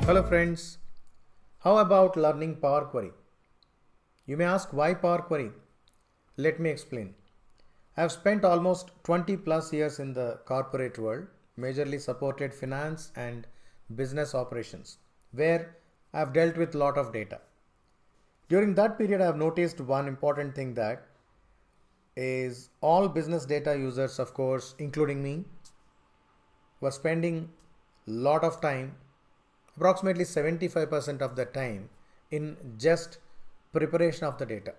Hello friends, how about learning Power Query? You may ask why Power Query? Let me explain. I have spent almost 20 plus years in the corporate world, majorly supported finance and business operations, where I have dealt with a lot of data. During that period, I have noticed one important thing, that is all business data users, of course, including me, were spending a lot of time, approximately 75% of the time, in just preparation of the data.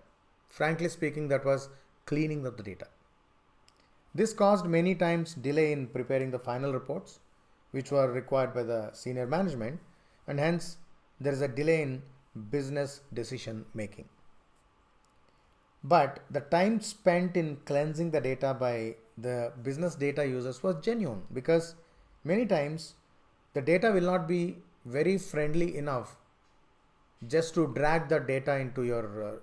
Frankly speaking, that was cleaning of the data. This caused many times delay in preparing the final reports, which were required by the senior management, and hence there is a delay in business decision making. But the time spent in cleansing the data by the business data users was genuine, because many times the data will not be very friendly enough just to drag the data into your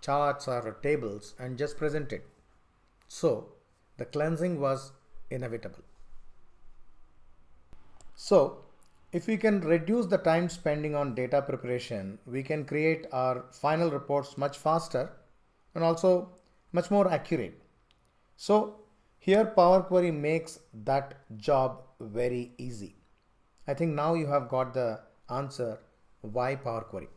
charts or tables and just present it. So the cleansing was inevitable. So if we can reduce the time spending on data preparation, we can create our final reports much faster and also much more accurate. So here Power Query makes that job very easy. I think now you have got the answer why Power Query.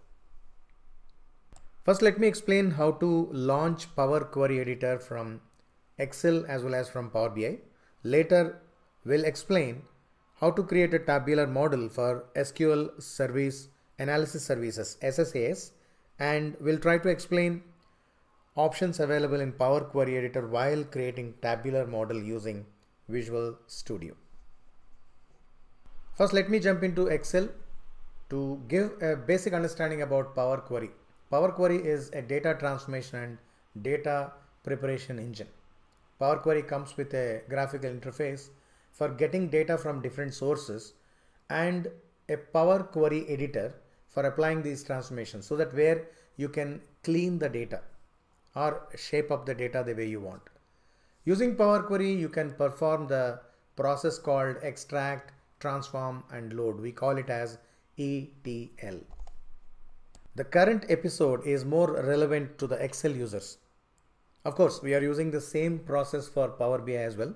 First, let me explain how to launch Power Query Editor from Excel as well as from Power BI. Later, we'll explain how to create a tabular model for SQL Service Analysis Services, SSAS, and we'll try to explain options available in Power Query Editor while creating tabular model using Visual Studio. First, let me jump into Excel to give a basic understanding about Power Query. Power Query is a data transformation and data preparation engine. Power Query comes with a graphical interface for getting data from different sources and a Power Query editor for applying these transformations, so that where you can clean the data or shape up the data the way you want. Using Power Query, you can perform the process called extract, transform and load. We call it as ETL. The current episode is more relevant to the Excel users. Of course, we are using the same process for Power BI as well.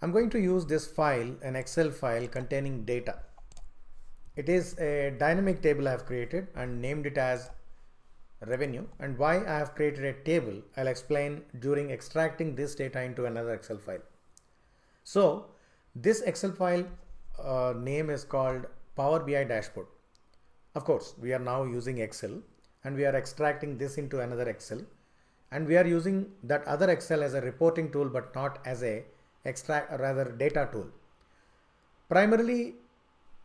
I'm going to use this file, an Excel file containing data. It is a dynamic table I have created and named it as revenue. And why I have created a table, I'll explain during extracting this data into another Excel file. So this Excel file name is called Power BI dashboard. Of course, we are now using Excel and we are extracting this into another Excel, and we are using that other Excel as a reporting tool but not as a data tool. Primarily,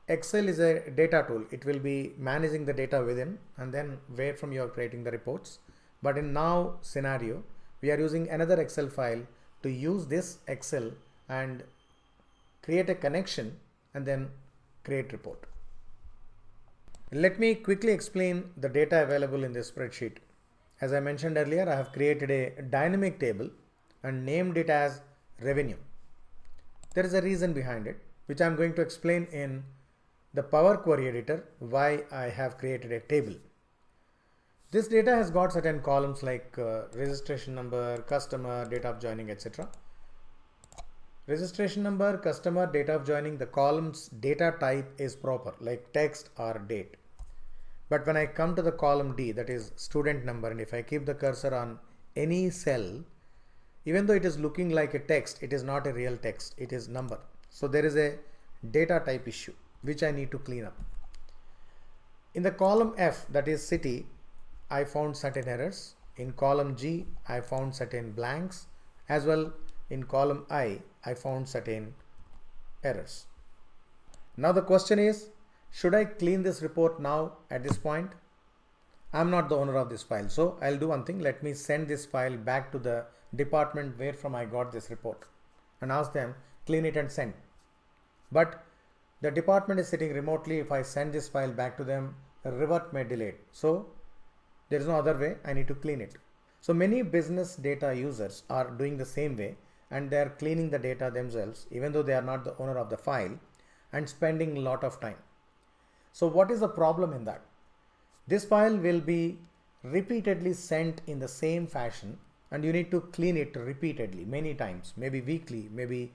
Excel is a data tool. It will be managing the data within and then where from you are creating the reports. But in now scenario, we are using another Excel file to use this Excel and create a connection and then create report. Let me quickly explain the data available in this spreadsheet. As I mentioned earlier, I have created a dynamic table and named it as revenue. There is a reason behind it, which I am going to explain in the Power Query Editor why I have created a table. This data has got certain columns like registration number, customer, date of joining, etc. Registration number, customer, date of joining, the columns data type is proper, like text or date. But when I come to the column D, that is student number, and if I keep the cursor on any cell, even though it is looking like a text, it is not a real text, it is number. So there is a data type issue which I need to clean up. In the column F, that is city, I found certain errors. In column G, I found certain blanks. As well in column I found certain errors. Now the question is, should I clean this report now at this point? I'm not the owner of this file, so I'll do one thing. Let me send this file back to the department where from I got this report and ask them clean it and send. But the department is sitting remotely. If I send this file back to them, a revert may delay it. So there is no other way. I need to clean it. So many business data users are doing the same way, and they are cleaning the data themselves, even though they are not the owner of the file, and spending a lot of time. So what is the problem in that? This file will be repeatedly sent in the same fashion, and you need to clean it repeatedly, many times, maybe weekly, maybe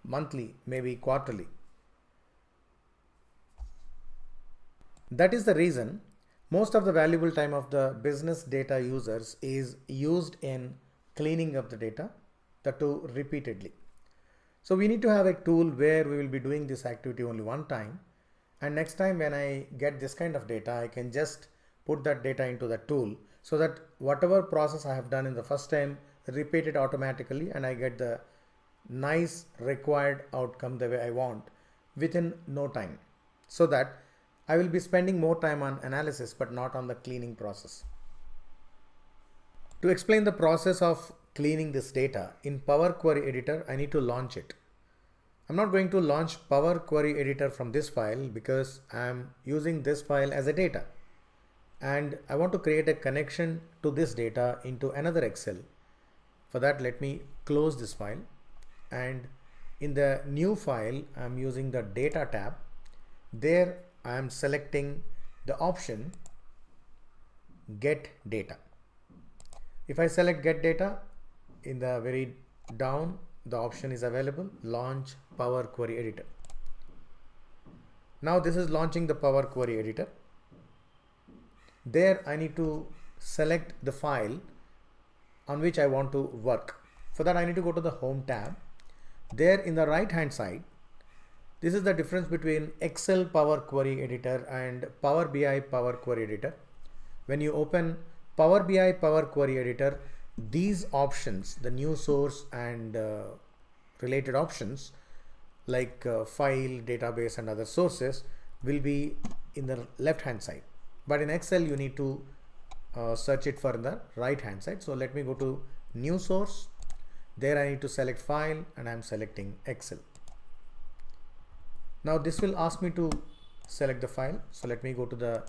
monthly, maybe quarterly. That is the reason most of the valuable time of the business data users is used in cleaning up the data, that too repeatedly. So we need to have a tool where we will be doing this activity only one time, and next time when I get this kind of data, I can just put that data into the tool, so that whatever process I have done in the first time, repeat it automatically, and I get the nice required outcome the way I want within no time, so that I will be spending more time on analysis but not on the cleaning process. To explain the process of cleaning this data in Power Query editor, I need to launch it. I'm not going to launch Power Query editor from this file because I'm using this file as a data, and I want to create a connection to this data into another Excel. For that, let me close this file, and in the new file I'm using the data tab. There I am selecting the option get data. If I select get data, in the very down the option is available, launch Power Query editor. Now this is launching the Power Query editor. There I need to select the file on which I want to work. For that I need to go to the home tab. There in the right hand side, this is the difference between Excel Power Query editor and Power BI Power Query editor. When you open Power BI Power Query editor, these options, the new source and related options like file, database and other sources will be in the left hand side. But in Excel you need to search it for the right hand side. So let me go to new source. There I need to select file, and I'm selecting Excel. Now this will ask me to select the file. So let me go to the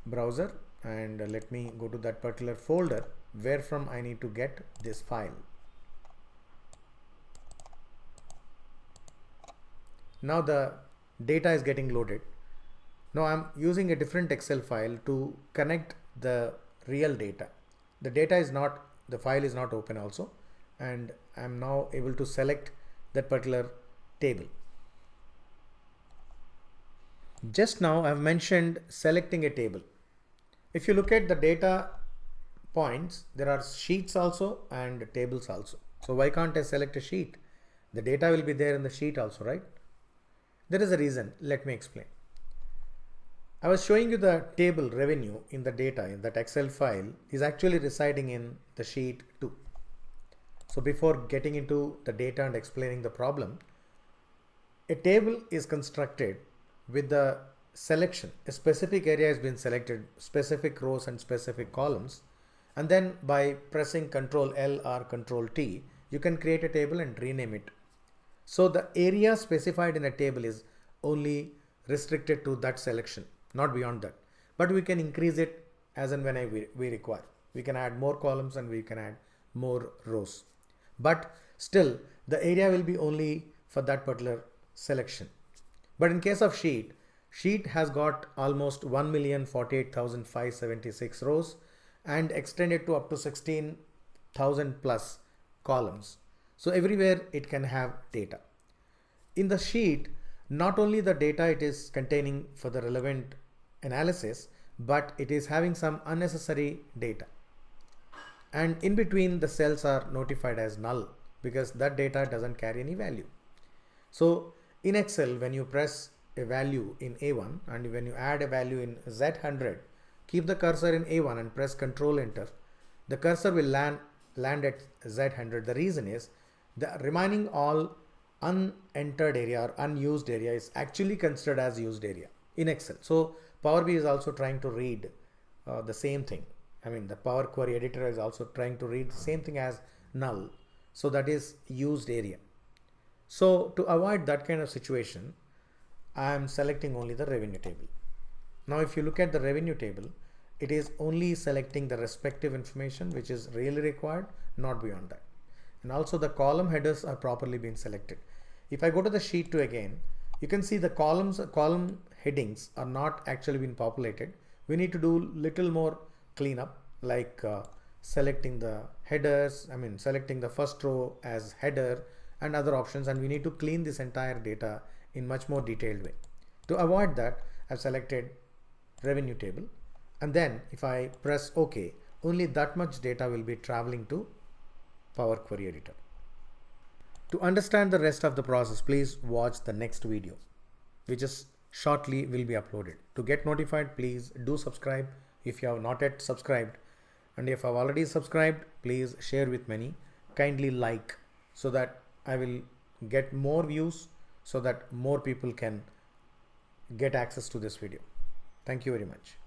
browser and let me go to that particular folder where from I need to get this file. Now the data is getting loaded. Now I'm using a different Excel file to connect the real data. The data is not, the file is not open also, and I'm now able to select that particular table. Just now I've mentioned selecting a table. If you look at the data points, there are sheets also and tables also. So why can't I select a sheet? The data will be there in the sheet also, right? There is a reason. Let me explain. I was showing you the table revenue in the data in that Excel file is actually residing in the sheet 2. So before getting into the data and explaining the problem, a table is constructed with the selection. A specific area has been selected, specific rows and specific columns, and then by pressing Ctrl L or Ctrl T, you can create a table and rename it. So the area specified in a table is only restricted to that selection, not beyond that. But we can increase it as and when we require. We can add more columns and we can add more rows. But still, the area will be only for that particular selection. But in case of sheet has got almost 1,048,576 rows and extended to up to 16,000 plus columns. So everywhere it can have data. In the sheet, not only the data it is containing for the relevant analysis, but it is having some unnecessary data. And in between the cells are notified as null because that data doesn't carry any value. So in Excel, when you press a value in A1 and when you add a value in Z100, keep the cursor in A1 and press Ctrl Enter. The cursor will land at Z100. The reason is the remaining all unentered area or unused area is actually considered as used area in Excel. So Power BI is also trying to read the same thing. I mean, the Power Query editor is also trying to read the same thing as null. So that is used area. So to avoid that kind of situation, I am selecting only the revenue table. Now if you look at the revenue table, it is only selecting the respective information which is really required, not beyond that. And also the column headers are properly being selected. If I go to the sheet 2 again, you can see the column headings are not actually been populated, we need to do little more cleanup, like selecting the headers, selecting the first row as header and other options, and we need to clean this entire data in much more detailed way. To avoid that, I've selected revenue table, and then if I press OK, only that much data will be traveling to Power Query Editor. To understand the rest of the process, please watch the next video, which is shortly will be uploaded. To get notified, please do subscribe if you have not yet subscribed, and if you have already subscribed, please share with many. Kindly like, so that I will get more views, so that more people can get access to this video. Thank you very much.